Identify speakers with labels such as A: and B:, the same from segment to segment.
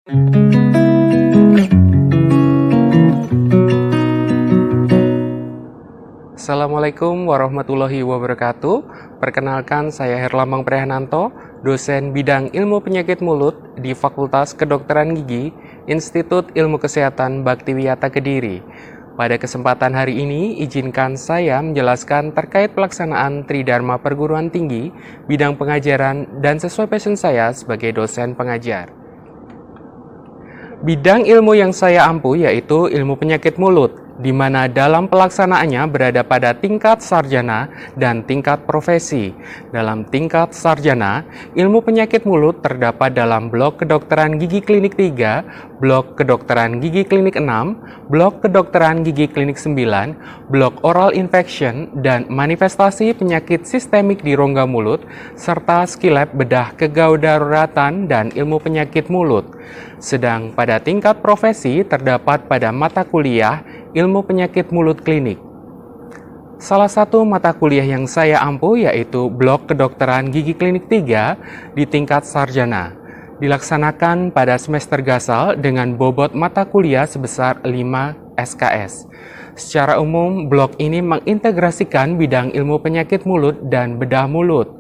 A: Assalamualaikum warahmatullahi wabarakatuh. Perkenalkan, saya Herlambang Prihananto, dosen bidang ilmu penyakit mulut di Fakultas Kedokteran Gigi, Institut Ilmu Kesehatan Baktiwiyata Kediri. Pada kesempatan hari ini, izinkan saya menjelaskan terkait pelaksanaan Tridharma Perguruan Tinggi, bidang pengajaran, dan sesuai passion saya sebagai dosen pengajar. Bidang ilmu yang saya ampu yaitu ilmu penyakit mulut, di mana dalam pelaksanaannya berada pada tingkat sarjana dan tingkat profesi. Dalam tingkat sarjana, ilmu penyakit mulut terdapat dalam blok kedokteran gigi klinik 3, blok kedokteran gigi klinik 6, blok kedokteran gigi klinik 9, blok oral infection dan manifestasi penyakit sistemik di rongga mulut, serta skillab bedah kegadaruratan dan ilmu penyakit mulut. Sedang pada tingkat profesi terdapat pada mata kuliah ilmu penyakit mulut klinik. Salah satu mata kuliah yang saya ampu yaitu blok kedokteran gigi klinik 3 di tingkat sarjana. Dilaksanakan pada semester gasal dengan bobot mata kuliah sebesar 5 SKS. Secara umum, blok ini mengintegrasikan bidang ilmu penyakit mulut dan bedah mulut.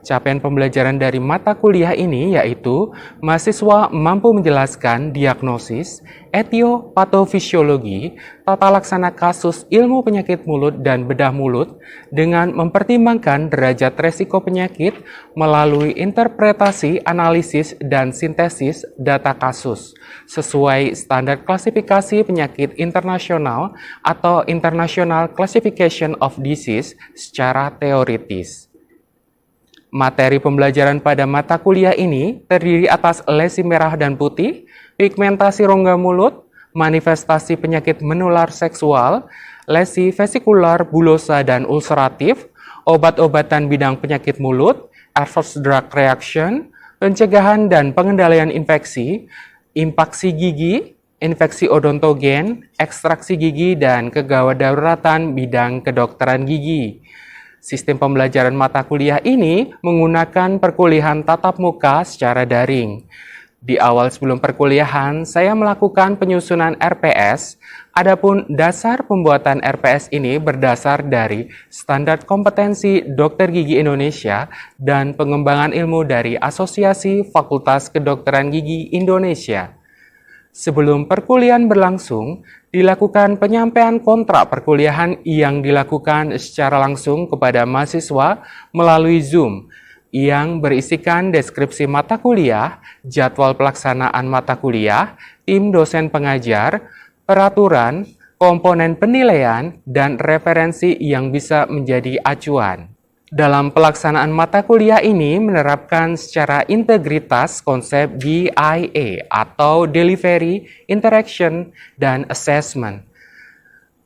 A: Capaian pembelajaran dari mata kuliah ini yaitu mahasiswa mampu menjelaskan diagnosis, etiopatofisiologi, tata laksana kasus ilmu penyakit mulut dan bedah mulut dengan mempertimbangkan derajat resiko penyakit melalui interpretasi, analisis, dan sintesis data kasus sesuai standar klasifikasi penyakit internasional atau International Classification of Disease secara teoritis. Materi pembelajaran pada mata kuliah ini terdiri atas lesi merah dan putih, pigmentasi rongga mulut, manifestasi penyakit menular seksual, lesi vesikular bulosa dan ulceratif, obat-obatan bidang penyakit mulut, adverse drug reaction, pencegahan dan pengendalian infeksi, impaksi gigi, infeksi odontogen, ekstraksi gigi, dan kegadaruratan bidang kedokteran gigi. Sistem pembelajaran mata kuliah ini menggunakan perkuliahan tatap muka secara daring. Di awal sebelum perkuliahan, saya melakukan penyusunan RPS, adapun dasar pembuatan RPS ini berdasar dari Standar Kompetensi Dokter Gigi Indonesia dan pengembangan ilmu dari Asosiasi Fakultas Kedokteran Gigi Indonesia. Sebelum perkuliahan berlangsung, dilakukan penyampaian kontrak perkuliahan yang dilakukan secara langsung kepada mahasiswa melalui Zoom, yang berisikan deskripsi mata kuliah, jadwal pelaksanaan mata kuliah, tim dosen pengajar, peraturan, komponen penilaian, dan referensi yang bisa menjadi acuan. Dalam pelaksanaan mata kuliah ini menerapkan secara integritas konsep DIA atau Delivery, Interaction, dan Assessment.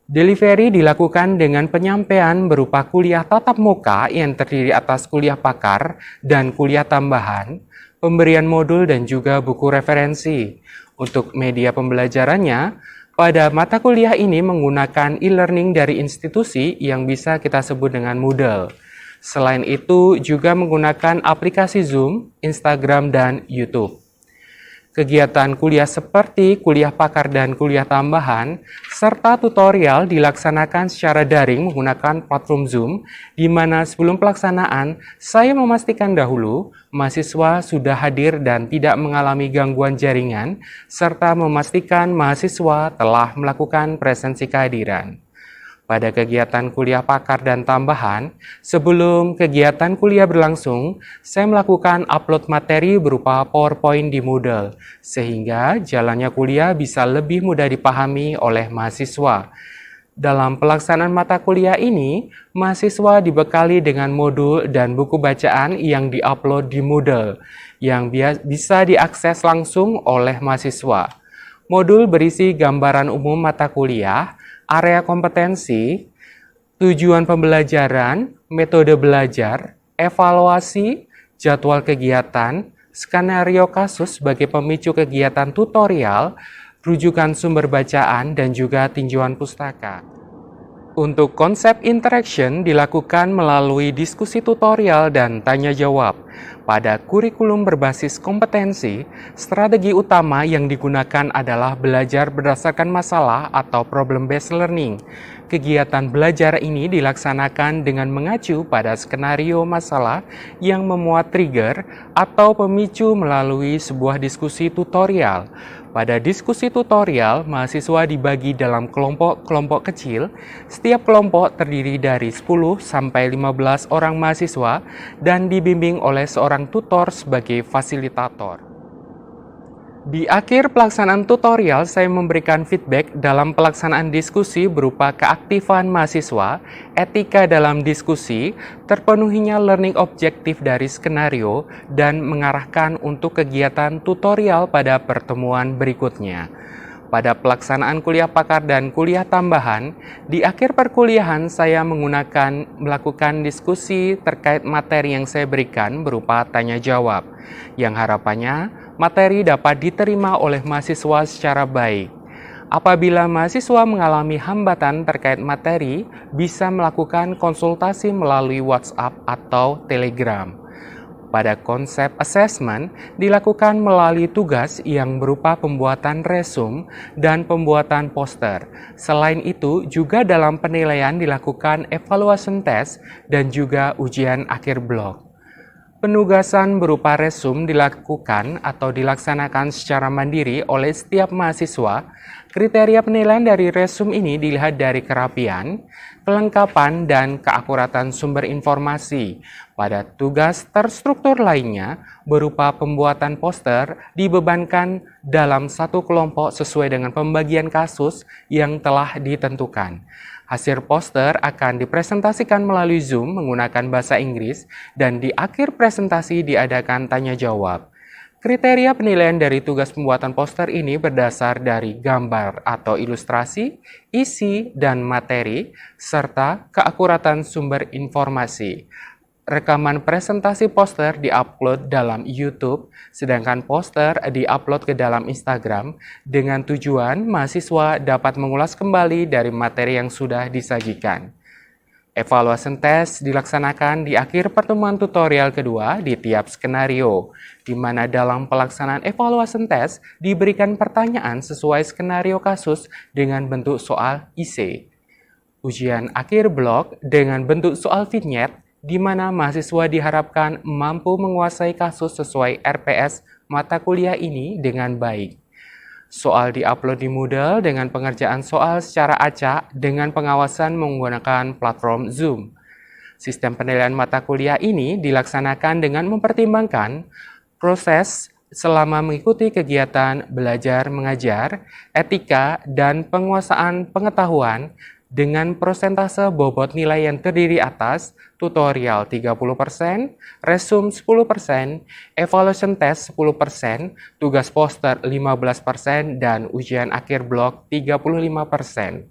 A: Delivery dilakukan dengan penyampaian berupa kuliah tatap muka yang terdiri atas kuliah pakar dan kuliah tambahan, pemberian modul dan juga buku referensi. Untuk media pembelajarannya, pada mata kuliah ini menggunakan e-learning dari institusi yang bisa kita sebut dengan Moodle. Selain itu, juga menggunakan aplikasi Zoom, Instagram, dan YouTube. Kegiatan kuliah seperti kuliah pakar dan kuliah tambahan, serta tutorial dilaksanakan secara daring menggunakan platform Zoom, di mana sebelum pelaksanaan, saya memastikan dahulu mahasiswa sudah hadir dan tidak mengalami gangguan jaringan, serta memastikan mahasiswa telah melakukan presensi kehadiran. Pada kegiatan kuliah pakar dan tambahan, sebelum kegiatan kuliah berlangsung, saya melakukan upload materi berupa PowerPoint di Moodle, sehingga jalannya kuliah bisa lebih mudah dipahami oleh mahasiswa. Dalam pelaksanaan mata kuliah ini, mahasiswa dibekali dengan modul dan buku bacaan yang diupload di Moodle, yang bisa diakses langsung oleh mahasiswa. Modul berisi gambaran umum mata kuliah, area kompetensi, tujuan pembelajaran, metode belajar, evaluasi, jadwal kegiatan, skenario kasus sebagai pemicu kegiatan tutorial, rujukan sumber bacaan, dan juga tinjauan pustaka. Untuk konsep interaction dilakukan melalui diskusi tutorial dan tanya jawab. Pada kurikulum berbasis kompetensi, strategi utama yang digunakan adalah belajar berdasarkan masalah atau problem-based learning. Kegiatan belajar ini dilaksanakan dengan mengacu pada skenario masalah yang memuat trigger atau pemicu melalui sebuah diskusi tutorial. Pada diskusi tutorial, mahasiswa dibagi dalam kelompok-kelompok kecil. Setiap kelompok terdiri dari 10 sampai 15 orang mahasiswa dan dibimbing oleh seorang tutor sebagai fasilitator. Di akhir pelaksanaan tutorial, saya memberikan feedback dalam pelaksanaan diskusi berupa keaktifan mahasiswa, etika dalam diskusi, terpenuhinya learning objektif dari skenario, dan mengarahkan untuk kegiatan tutorial pada pertemuan berikutnya. Pada pelaksanaan kuliah pakar dan kuliah tambahan, di akhir perkuliahan saya melakukan diskusi terkait materi yang saya berikan berupa tanya jawab, yang harapannya materi dapat diterima oleh mahasiswa secara baik. Apabila mahasiswa mengalami hambatan terkait materi, bisa melakukan konsultasi melalui WhatsApp atau Telegram. Pada konsep assessment dilakukan melalui tugas yang berupa pembuatan resume dan pembuatan poster. Selain itu, juga dalam penilaian dilakukan evaluation test dan juga ujian akhir blok. Penugasan berupa resume dilakukan atau dilaksanakan secara mandiri oleh setiap mahasiswa. Kriteria penilaian dari resume ini dilihat dari kerapian, kelengkapan, dan keakuratan sumber informasi. Pada tugas terstruktur lainnya, berupa pembuatan poster, dibebankan dalam satu kelompok sesuai dengan pembagian kasus yang telah ditentukan. Hasil poster akan dipresentasikan melalui Zoom menggunakan bahasa Inggris dan di akhir presentasi diadakan tanya jawab. Kriteria penilaian dari tugas pembuatan poster ini berdasar dari gambar atau ilustrasi, isi dan materi, serta keakuratan sumber informasi. Rekaman presentasi poster diupload dalam YouTube, sedangkan poster diupload ke dalam Instagram dengan tujuan mahasiswa dapat mengulas kembali dari materi yang sudah disajikan. Evaluation test dilaksanakan di akhir pertemuan tutorial kedua di tiap skenario, di mana dalam pelaksanaan evaluation test diberikan pertanyaan sesuai skenario kasus dengan bentuk soal IC. Ujian akhir blok dengan bentuk soal vignette di mana mahasiswa diharapkan mampu menguasai kasus sesuai RPS mata kuliah ini dengan baik. Soal diupload di Moodle dengan pengerjaan soal secara acak dengan pengawasan menggunakan platform Zoom. Sistem penilaian mata kuliah ini dilaksanakan dengan mempertimbangkan proses selama mengikuti kegiatan belajar mengajar, etika, dan penguasaan pengetahuan dengan persentase bobot nilai yang terdiri atas tutorial 30%, resume 10%, evaluation test 10%, tugas poster 15%, dan ujian akhir blok 35%.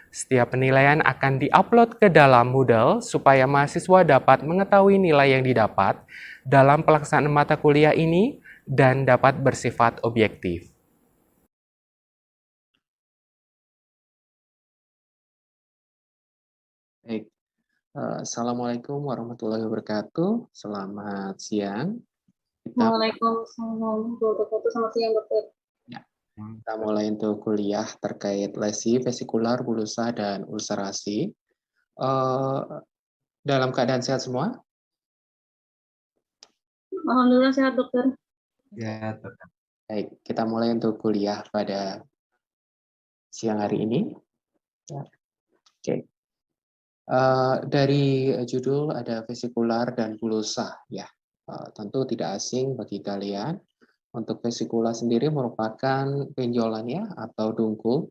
A: Setiap penilaian akan diupload ke dalam Moodle supaya mahasiswa dapat mengetahui nilai yang didapat dalam pelaksanaan mata kuliah ini dan dapat bersifat objektif.
B: Baik, Assalamualaikum warahmatullahi wabarakatuh. Selamat siang.
C: Waalaikumsalam warahmatullahi wabarakatuh. Selamat siang, Dokter.
B: Ya, kita mulai untuk kuliah terkait lesi vesikular, pulusa, dan ulcerasi. Dalam keadaan sehat semua?
C: Alhamdulillah sehat, Dokter.
B: Ya, Dokter. Baik, kita mulai untuk kuliah pada siang hari ini. Ya. Oke. Dari judul ada vesikular dan pulusa, ya. Tentu tidak asing bagi kalian. Untuk vesikula sendiri merupakan benjolan ya atau dungkul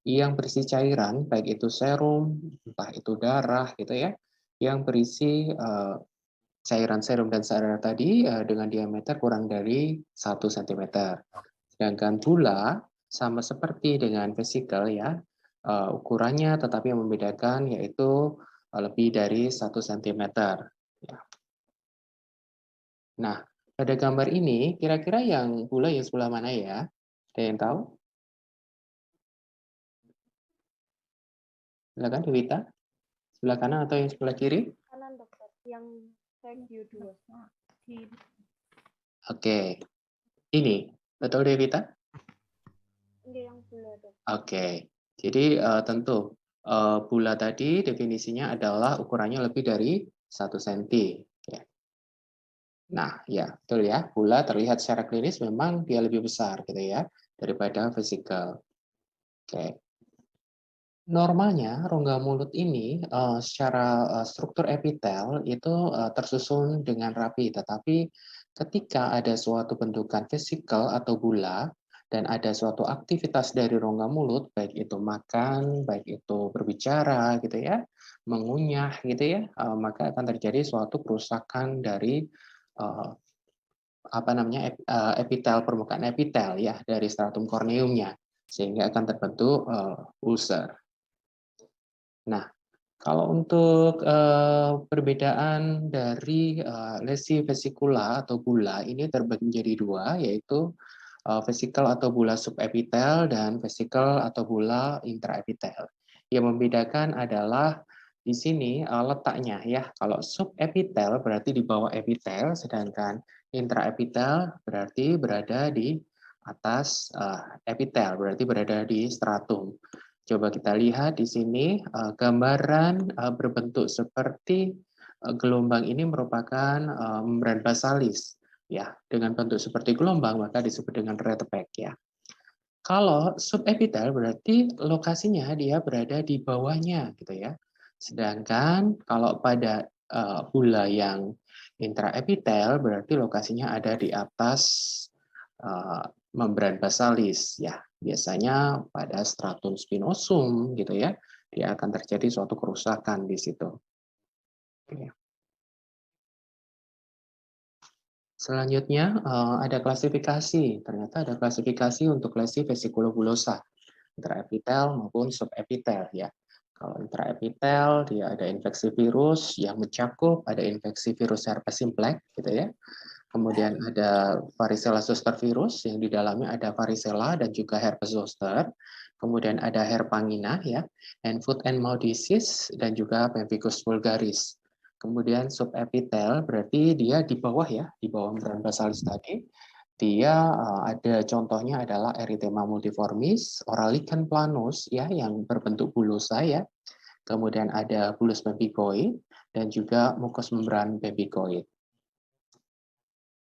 B: yang berisi cairan, baik itu serum, entah itu darah gitu ya, yang berisi cairan serum dan cairan tadi dengan diameter kurang dari 1 cm. Sedangkan bula sama seperti dengan vesikel ya, ukurannya tetapi yang membedakan yaitu lebih dari 1 cm. Ya. Nah, pada gambar ini kira-kira yang bula yang sebelah mana ya? Ada yang tahu? Silakan Devita. Sebelah kanan atau yang sebelah kiri?
D: Kanan dokter, yang review dulu. Nah, di
B: Oke. Ini, betul Devita?
D: ini yang bula dok.
B: Oke. Jadi tentu bula tadi definisinya adalah ukurannya lebih dari 1 cm. Ya. Nah, ya, betul ya. Bula terlihat secara klinis memang dia lebih besar gitu ya daripada vesikel. Oke. Normalnya rongga mulut ini secara struktur epitel itu tersusun dengan rapi, tetapi ketika ada suatu bentukan vesikel atau bula dan ada suatu aktivitas dari rongga mulut, baik itu makan, baik itu berbicara gitu ya, mengunyah gitu ya, maka akan terjadi suatu kerusakan dari eh, apa namanya epitel, permukaan epitel ya dari stratum corneumnya, sehingga akan terbentuk ulcer. Nah, kalau untuk perbedaan dari lesi vesikula atau bula ini terbagi menjadi dua, yaitu vesikel atau bula subepitel dan vesikel atau bula intraepitel. Yang membedakan adalah di sini letaknya ya. Kalau subepitel berarti di bawah epitel, sedangkan intraepitel berarti berada di atas epitel, berarti berada di stratum. Coba kita lihat di sini gambaran berbentuk seperti gelombang ini merupakan membran basalis ya. Dengan bentuk seperti gelombang maka disebut dengan red back ya. Kalau subepitel berarti lokasinya dia berada di bawahnya gitu ya. Sedangkan kalau pada bula yang intraepitel berarti lokasinya ada di atas membran basalis ya. Biasanya pada stratum spinosum gitu ya, dia akan terjadi suatu kerusakan di situ. Oke. Selanjutnya ada klasifikasi. Ternyata ada klasifikasi untuk lesi vesikulobulosa, intraepitel maupun subepitel ya. Kalau intraepitel dia ada infeksi virus yang mencakup, ada infeksi virus herpes simplex gitu ya. Kemudian ada varicella zoster virus yang di dalamnya ada varicella dan juga herpes zoster. Kemudian ada herpangina ya, and foot and mouth disease dan juga pemphigus vulgaris. Kemudian subepitel berarti dia di bawah ya, di bawah membran basalis tadi. Dia ada contohnya adalah erythema multiformis, oralicans planus ya yang berbentuk bulosa ya. Kemudian ada bullous pemphigoid dan juga mucous membran pemphigoid.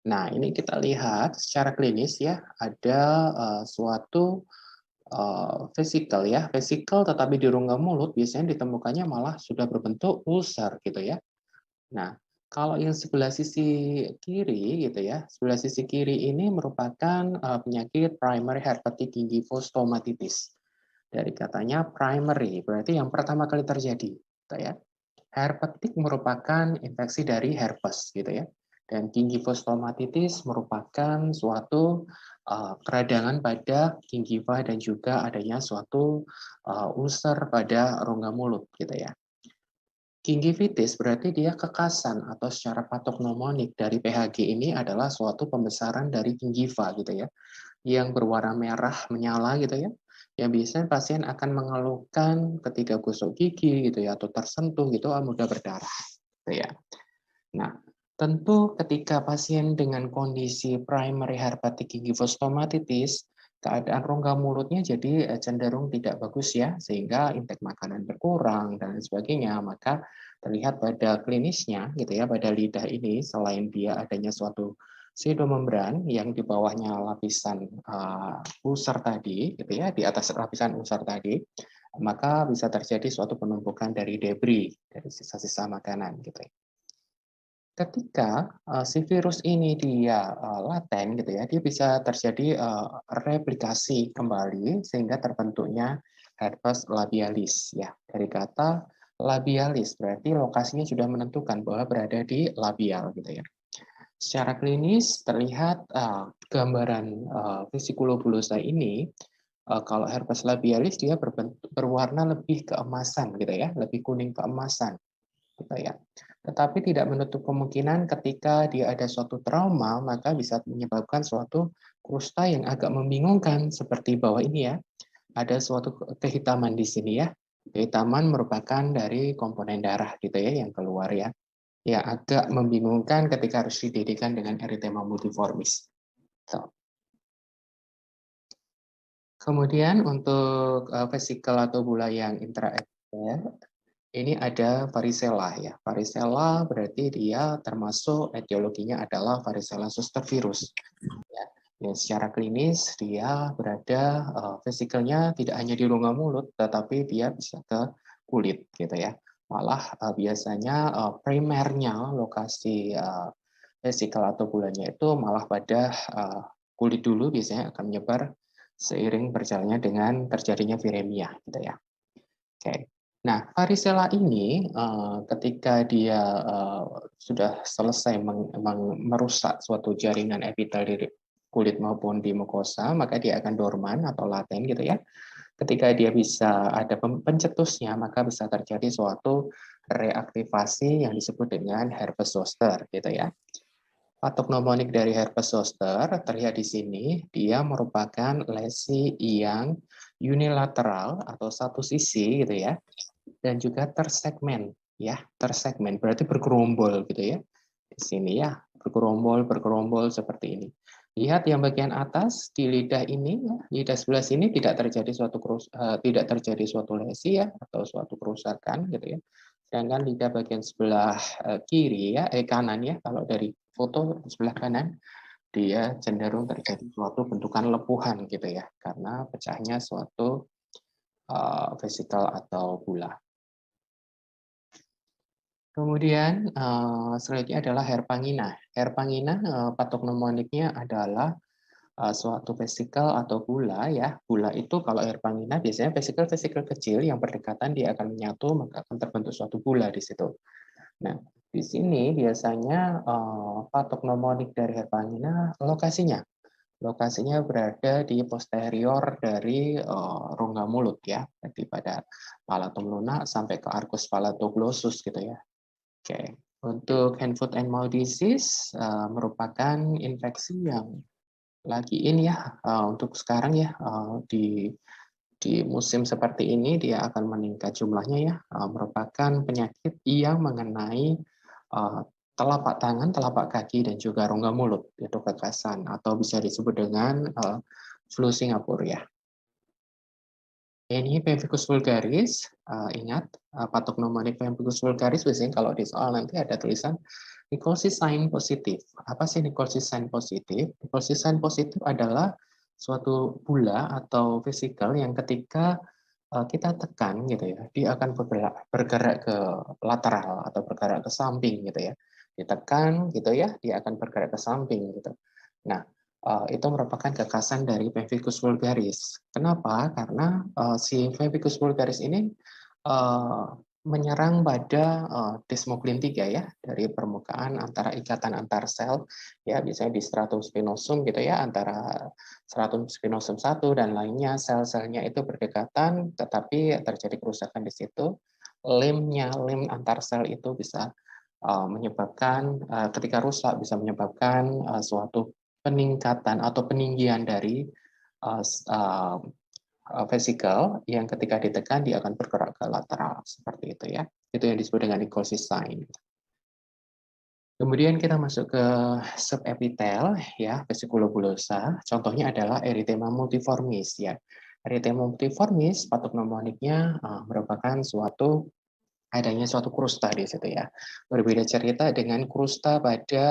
B: Nah, ini kita lihat secara klinis ya, ada suatu vesikel ya, vesikel tetapi di rongga mulut biasanya ditemukannya malah sudah berbentuk ulcer gitu ya. Nah, kalau yang sebelah sisi kiri gitu ya, sebelah sisi kiri ini merupakan penyakit primary herpetic gingivostomatitis. Dari katanya primary, berarti yang pertama kali terjadi, gitu ya. Herpetik merupakan infeksi dari herpes gitu ya. Dan gingivostomatitis merupakan suatu keradangan pada gingiva dan juga adanya suatu ulcer pada rongga mulut gitu ya. Gingivitis berarti dia kekasan atau secara patognomonik dari PHG ini adalah suatu pembesaran dari gingiva gitu ya, yang berwarna merah menyala gitu ya, yang biasanya pasien akan mengeluhkan ketika gosok gigi gitu ya, atau tersentuh gitu mudah berdarah gitu ya. Nah, tentu ketika pasien dengan kondisi primary herpetic gingivostomatitis, keadaan rongga mulutnya jadi cenderung tidak bagus ya, sehingga intake makanan berkurang dan lain sebagainya. Maka terlihat pada klinisnya gitu ya, pada lidah ini selain dia adanya suatu pseudomembran yang di bawahnya lapisan ulcer tadi gitu ya, di atas lapisan ulcer tadi, maka bisa terjadi suatu penumpukan dari debris, dari sisa-sisa makanan gitu ya. Ketika si virus ini dia laten gitu ya, dia bisa terjadi replikasi kembali sehingga terbentuknya herpes labialis ya. Dari kata labialis berarti lokasinya sudah menentukan bahwa berada di labial gitu ya. Secara klinis terlihat gambaran vesikulobulosa ini kalau herpes labialis dia berwarna lebih keemasan gitu ya, lebih kuning keemasan gitu ya. Tetapi tidak menutup kemungkinan ketika dia ada suatu trauma, maka bisa menyebabkan suatu krusta yang agak membingungkan seperti bawah ini ya. Ada suatu kehitaman di sini ya. Kehitaman merupakan dari komponen darah gitu ya yang keluar ya. Ya agak membingungkan ketika harus didirikan dengan erythema multiformis. So. Kemudian untuk vesikel atau bula yang intraepithelial, ini ada varicella ya. Varicella berarti dia termasuk etiologinya adalah varicella zoster virus. Ya. Dan secara klinis dia berada vesikelnya tidak hanya di rongga mulut, tetapi dia bisa ke kulit gitu ya. Malah biasanya primernya lokasi vesikel atau bulanya itu malah pada kulit dulu, biasanya akan menyebar seiring berjalannya dengan terjadinya viremia gitu ya. Oke. Nah, varicella ini ketika dia sudah selesai merusak suatu jaringan epitel di kulit maupun di mukosa, maka dia akan dorman atau laten gitu ya. Ketika dia bisa ada pencetusnya, maka bisa terjadi suatu reaktivasi yang disebut dengan herpes zoster gitu ya. Patognomonik dari herpes zoster terlihat di sini, dia merupakan lesi yang unilateral atau satu sisi gitu ya, dan juga tersegmen ya, tersegmen berarti bergerombol gitu ya. Di sini ya, bergerombol seperti ini. Lihat yang bagian atas di lidah ini, ya, lidah sebelah sini tidak terjadi suatu lesi ya atau suatu kerusakan gitu ya. Sedangkan lidah bagian sebelah kiri ya, kanan ya, kalau dari foto sebelah kanan dia cenderung terjadi suatu bentukan lepuhan gitu ya, karena pecahnya suatu vesikel atau bula. Kemudian selanjutnya adalah herpangina. Herpangina patognomoniknya adalah suatu vesikel atau bula ya. Bula itu kalau herpangina biasanya vesikel-vesikel kecil yang berdekatan dia akan menyatu, maka akan terbentuk suatu bula di situ. Nah, di sini biasanya patognomonik dari herpangina lokasinya. Lokasinya berada di posterior dari rongga mulut ya, jadi pada palatum lunak sampai ke arcus palatoglossus gitu ya. Oke, untuk hand, foot, and mouth disease merupakan infeksi yang lagi ini ya untuk sekarang ya di musim seperti ini dia akan meningkat jumlahnya ya, merupakan penyakit yang mengenai telapak tangan, telapak kaki, dan juga rongga mulut, yaitu kekasan atau bisa disebut dengan flu Singapura ya. Ini pemphigus vulgaris, ingat patognomonik pemphigus vulgaris biasanya kalau di soal nanti ada tulisan Nicolsi sign positif. Apa sih Nicolsi sign positif? Nicolsi sign positif adalah suatu bula atau vesikel yang ketika kita tekan gitu ya, dia akan bergerak ke lateral atau bergerak ke samping gitu ya. Ditekan gitu ya, dia akan bergerak ke samping gitu. Nah, itu merupakan kekasan dari pemphigus vulgaris. Kenapa? Karena si pemphigus vulgaris ini menyerang pada desmoglin 3 ya, dari permukaan antara ikatan antar sel ya, biasanya di stratum spinosum gitu ya, antara stratum spinosum 1 dan lainnya, sel-selnya itu berdekatan tetapi terjadi kerusakan di situ. Lim antar sel itu bisa menyebabkan ketika rusak bisa menyebabkan suatu peningkatan atau peninggian dari vesikel yang ketika ditekan dia akan bergerak ke lateral seperti itu ya. Itu yang disebut dengan Nicolsi sign. Kemudian kita masuk ke subepitel ya, vesikulobulosa. Contohnya adalah erythema multiformis ya. Erythema multiformis patognomoniknya merupakan adanya suatu krusta di situ ya. Berbeda cerita dengan krusta pada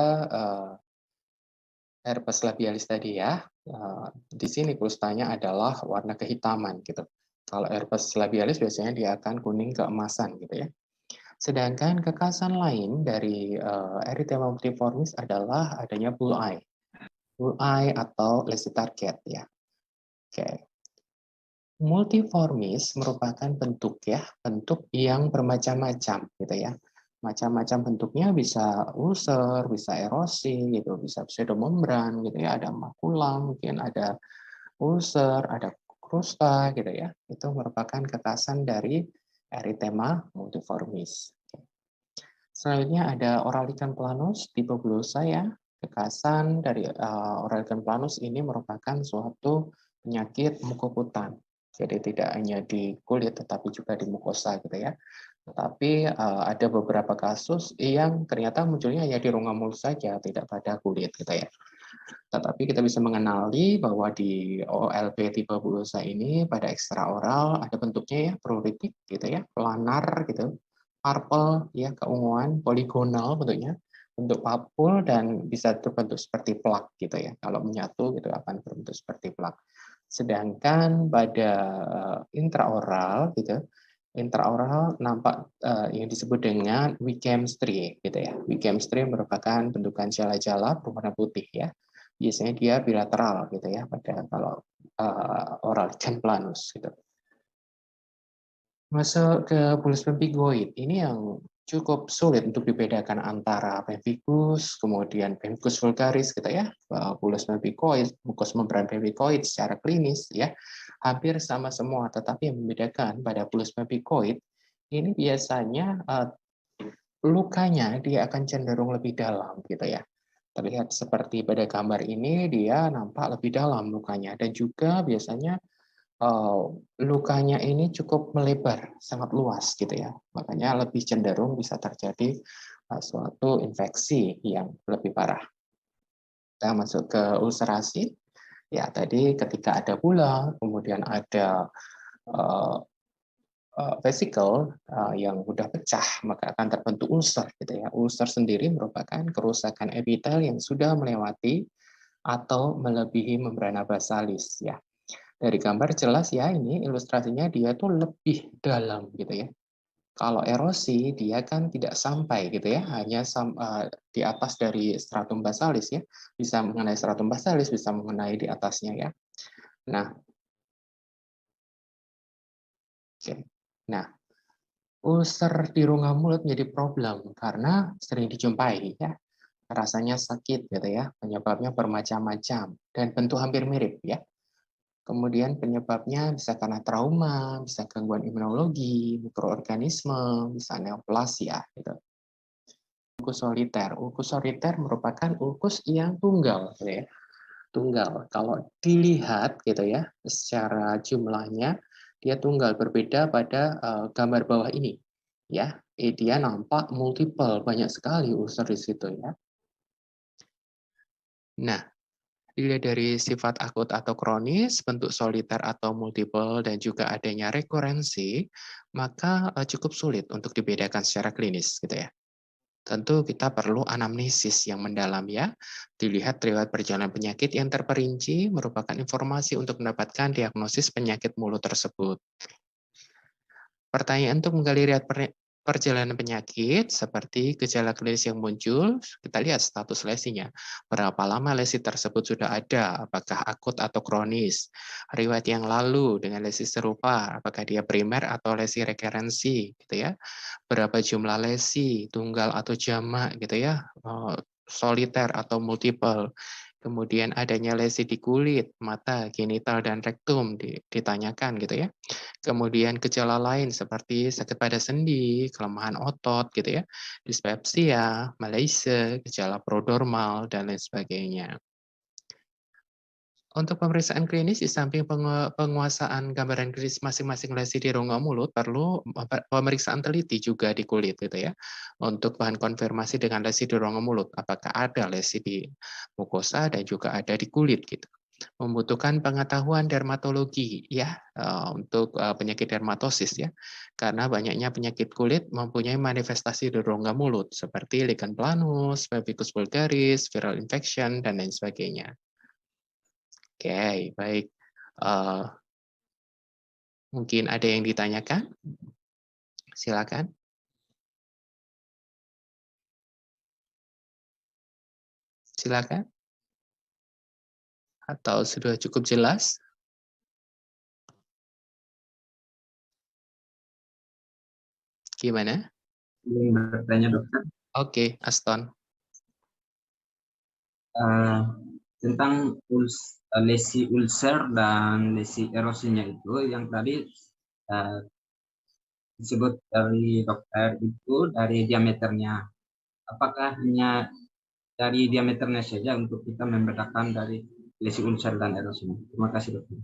B: herpes labialis tadi ya. Di sini krustanya adalah warna kehitaman gitu. Kalau herpes labialis biasanya dia akan kuning keemasan gitu ya. Sedangkan kekhasan lain dari erythema multiformis adalah adanya bull's eye atau lesi target ya. Oke. Multiformis merupakan bentuk yang bermacam-macam gitu ya. Macam-macam bentuknya bisa ulcer, bisa erosi gitu, bisa pseudomembran gitu ya, ada makula, mungkin ada ulcer, ada krusta gitu ya. Itu merupakan kekhasan dari erythema multiformis. Selanjutnya ada oral lichen planus tipe glossa ya. Kekhasan dari oral lichen planus ini merupakan suatu penyakit mukoputan. Jadi tidak hanya di kulit tetapi juga di mukosa gitu ya. Tetapi ada beberapa kasus yang ternyata munculnya hanya di rongga mulut saja, tidak pada kulit gitu ya. Tetapi kita bisa mengenali bahwa di OLP tipe bulosa ini pada ekstraoral ada bentuknya ya, pruritic gitu ya, planar gitu, purple ya, keunguan, poligonal bentuknya, bentuk papul dan bisa terbentuk seperti plak gitu ya. Kalau menyatu gitu akan berbentuk seperti plak. Sedangkan pada intraoral gitu, intraoral nampak yang disebut dengan chemistry gitu ya. Chemistry merupakan bentukan jala-jala berwarna putih ya. Biasanya dia bilateral gitu ya pada kalau oral lichen planus gitu. Masuk ke bullous pemphigoid, ini yang cukup sulit untuk dibedakan antara pemphigus, kemudian pemphigus vulgaris gitu ya, bullous pemphigoid, mucous membran pemphigoid secara klinis ya, hampir sama semua, tetapi yang membedakan pada bullous pemphigoid ini biasanya lukanya dia akan cenderung lebih dalam gitu ya. Terlihat seperti pada gambar ini dia nampak lebih dalam lukanya dan juga biasanya lukanya ini cukup melebar, sangat luas gitu ya. Makanya lebih cenderung bisa terjadi suatu infeksi yang lebih parah. Kita masuk ke ulcerasi. Ya, tadi ketika ada gula, kemudian ada vesikel yang mudah pecah, maka akan terbentuk ulcer gitu ya. Ulcer sendiri merupakan kerusakan epitel yang sudah melewati atau melebihi membrana basalis ya. Dari gambar jelas ya ini ilustrasinya dia tuh lebih dalam gitu ya. Kalau erosi dia kan tidak sampai gitu ya, hanya di atas dari stratum basalis ya, bisa mengenai stratum basalis, bisa mengenai di atasnya ya. Nah, oke. Nah, ulcer di rongga mulut menjadi problem karena sering dijumpai ya. Rasanya sakit gitu ya, penyebabnya bermacam-macam dan bentuk hampir mirip ya. Kemudian penyebabnya bisa karena trauma, bisa gangguan imunologi, mikroorganisme, bisa neoplasia. Gitu. Ulkus soliter merupakan ulkus yang tunggal, gitu ya. Tunggal. Kalau dilihat gitu ya, secara jumlahnya dia tunggal, berbeda pada gambar bawah ini. Ya, dia nampak multiple, banyak sekali ulcer di situ ya. Nah, dilihat dari sifat akut atau kronis, bentuk soliter atau multiple, dan juga adanya rekurensi, maka cukup sulit untuk dibedakan secara klinis, gitu ya. Tentu kita perlu anamnesis yang mendalam ya. Dilihat riwayat perjalanan penyakit yang terperinci merupakan informasi untuk mendapatkan diagnosis penyakit mulut tersebut. Pertanyaan untuk menggali riwayat perjalanan penyakit, seperti gejala klinis yang muncul, kita lihat status lesinya. Berapa lama lesi tersebut sudah ada, apakah akut atau kronis. Riwayat yang lalu dengan lesi serupa, apakah dia primer atau lesi rekerensi, gitu ya. Berapa jumlah lesi, tunggal atau jamak, gitu ya, soliter atau multiple. Kemudian adanya lesi di kulit, mata, genital, dan rektum ditanyakan gitu ya. Kemudian gejala lain seperti sakit pada sendi, kelemahan otot gitu ya, dispepsia, malaise, gejala prodormal, dan lain sebagainya. Untuk pemeriksaan klinis, di samping penguasaan gambaran klinis masing-masing lesi di rongga mulut, perlu pemeriksaan teliti juga di kulit gitu ya, untuk bahan konfirmasi dengan lesi di rongga mulut, apakah ada lesi di mukosa dan juga ada di kulit gitu. Membutuhkan pengetahuan dermatologi ya, untuk penyakit dermatosis ya, karena banyaknya penyakit kulit mempunyai manifestasi di rongga mulut seperti lichen planus, pemphigus vulgaris, viral infection, dan lain sebagainya. Oke, baik. Mungkin ada yang ditanyakan? Silakan. Silakan. Atau sudah cukup jelas? Gimana?
E: Ingin bertanya dokter
B: Oke, Aston.
E: tentang lesi ulcer dan lesi erosinya itu yang tadi disebut dari dokter itu dari diameternya. Apakah hanya dari diameternya saja untuk kita membedakan dari lesi ulcer dan erosinya? Terima kasih dokter.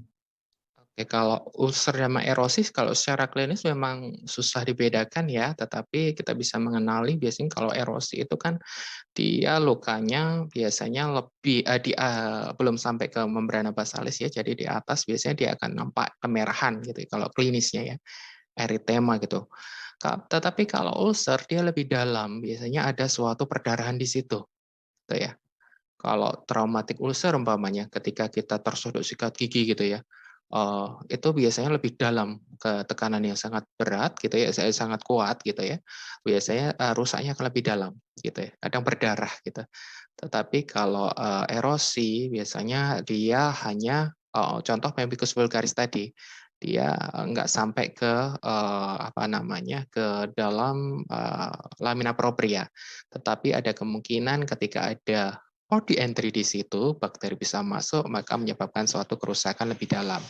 B: Oke, kalau ulcer sama erosi kalau secara klinis memang susah dibedakan ya, tetapi kita bisa mengenali biasanya kalau erosi itu kan dia lukanya biasanya lebih belum sampai ke membrana basalis ya, jadi di atas biasanya dia akan nampak kemerahan gitu ya, kalau klinisnya ya, eritema gitu. Tetapi kalau ulcer dia lebih dalam, biasanya ada suatu perdarahan di situ, gitu ya. Kalau traumatic ulcer umpamanya ketika kita tersudut sikat gigi gitu ya, itu biasanya lebih dalam ke tekanan yang sangat berat gitu ya, sangat kuat gitu ya. Biasanya rusaknya akan lebih dalam gitu ya, kadang berdarah gitu. Tetapi kalau erosi biasanya dia hanya contoh pemphigus vulgaris tadi, dia nggak sampai ke apa namanya ke dalam lamina propria, tetapi ada kemungkinan ketika ada port entry di situ, bakteri bisa masuk, maka menyebabkan suatu kerusakan lebih dalam.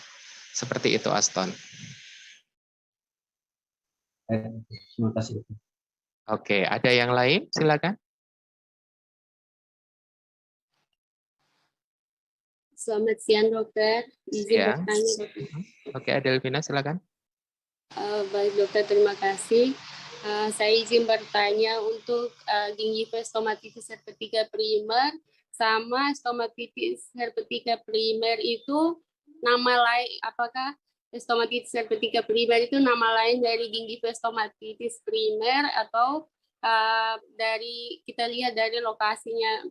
B: Seperti itu, Aston.
E: Terima kasih.
B: Oke, ada yang lain? Silakan.
F: Selamat siang, dokter. Izin
B: Siang.
F: bertanya, dokter.
B: Oke, Adelvina, silakan.
F: Baik, dokter. Terima kasih. Saya izin bertanya untuk gingivitis stomatitis herpetika primer sama stomatitis herpetika primer itu nama lain, apakah stomatitis herpetika primer itu nama lain dari gingivitis stomatitis primer atau dari kita lihat dari lokasinya,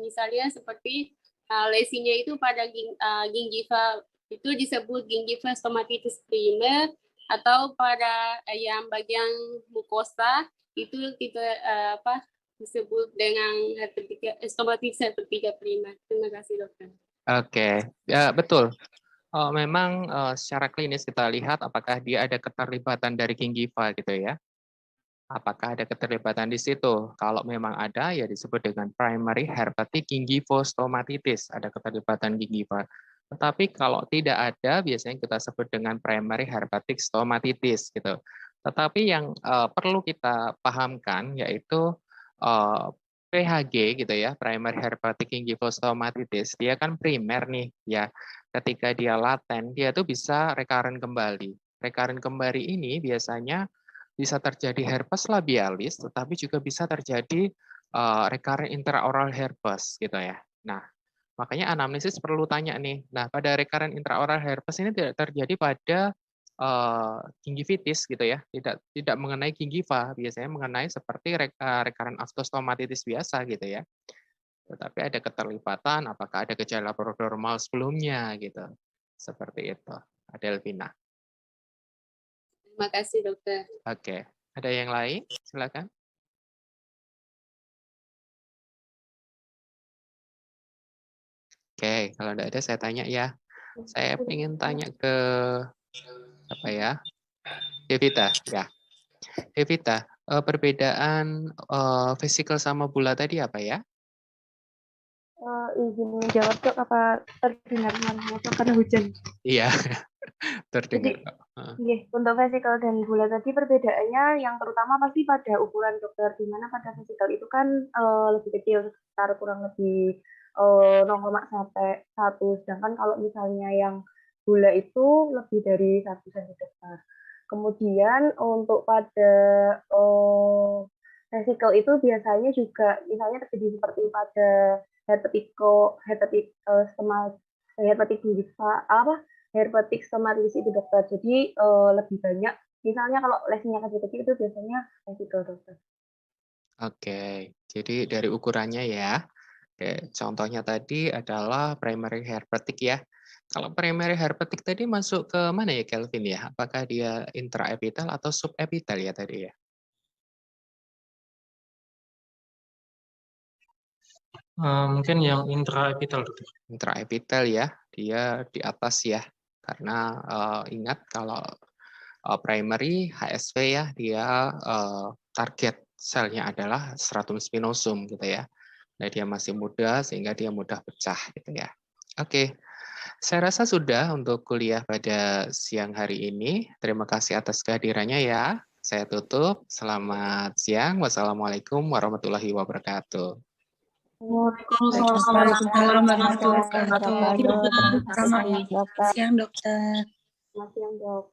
F: misalnya seperti lesinya itu pada gingiva itu disebut gingiva stomatitis primer, atau pada yang bagian mukosa itu kita disebut dengan stomatitis herpetika primer. Terima kasih, dokter.
B: Oke, ya, betul. Memang secara klinis kita lihat apakah dia ada keterlibatan dari gingiva gitu ya. Apakah ada keterlibatan di situ? Kalau memang ada, ya disebut dengan primary herpetic gingivostomatitis, ada keterlibatan gingiva. Tetapi kalau tidak ada, biasanya kita sebut dengan primary herpetic stomatitis gitu. Tetapi yang perlu kita pahamkan yaitu PHG gitu ya, primary herpetic gingivostomatitis. Dia kan primer nih ya. Ketika dia laten, dia tuh bisa recurrent kembali. Recurrent kembali ini biasanya bisa terjadi herpes labialis, tetapi juga bisa terjadi recurrent intraoral herpes gitu ya. Nah, makanya anamnesis perlu tanya nih. Nah, pada recurrent intraoral herpes ini tidak terjadi pada gingivitis gitu ya, tidak mengenai gingiva, biasanya mengenai seperti recurrent aftostomatitis biasa gitu ya. Tetapi ada keterlibatan, apakah ada gejala prodromal sebelumnya gitu. Seperti itu. Adelvina.
F: Terima kasih, dokter.
B: Oke, ada yang lain? Silakan. Oke, kalau tidak ada saya tanya ya. Saya ingin tanya ke apa ya? Devita, ya. Devita, perbedaan vesikel sama bula tadi apa ya?
D: Izin menjawab, Dok, apa terdengar manfaat karena hujan?
B: Iya, terdengar.
D: Untuk vesikel dan bula tadi perbedaannya yang terutama pasti pada ukuran, dokter, di mana pada vesikel itu kan lebih kecil, sekitar kurang lebih 0, sampai 1, sedangkan kalau misalnya yang bula itu lebih dari 1 cm. Kemudian untuk pada vesikel itu biasanya juga misalnya terjadi seperti pada herpetic stomatitis itu, dokter. Jadi lebih banyak. Misalnya kalau lesinya kecil-kecil itu biasanya vesikel, dokter.
B: Oke, jadi dari ukurannya ya. Oke, contohnya tadi adalah primary herpetic ya. Kalau primary herpetic tadi masuk ke mana ya, Kelvin ya? Apakah dia intraepitel atau subepitel ya tadi ya?
G: Mungkin yang intraepitel.
B: Intraepitel ya, dia di atas ya. Karena ingat kalau primary HSV ya, dia target selnya adalah stratum spinosum gitu ya. Nah, dia masih muda sehingga dia mudah pecah gitu ya. Oke. Saya rasa sudah untuk kuliah pada siang hari ini. Terima kasih atas kehadirannya ya. Saya tutup. Selamat siang. Wassalamualaikum warahmatullahi wabarakatuh.
C: Waalaikumsalam warahmatullahi wabarakatuh.
D: Selamat
C: Selamat siang, dokter.
D: Selamat siang, Dok.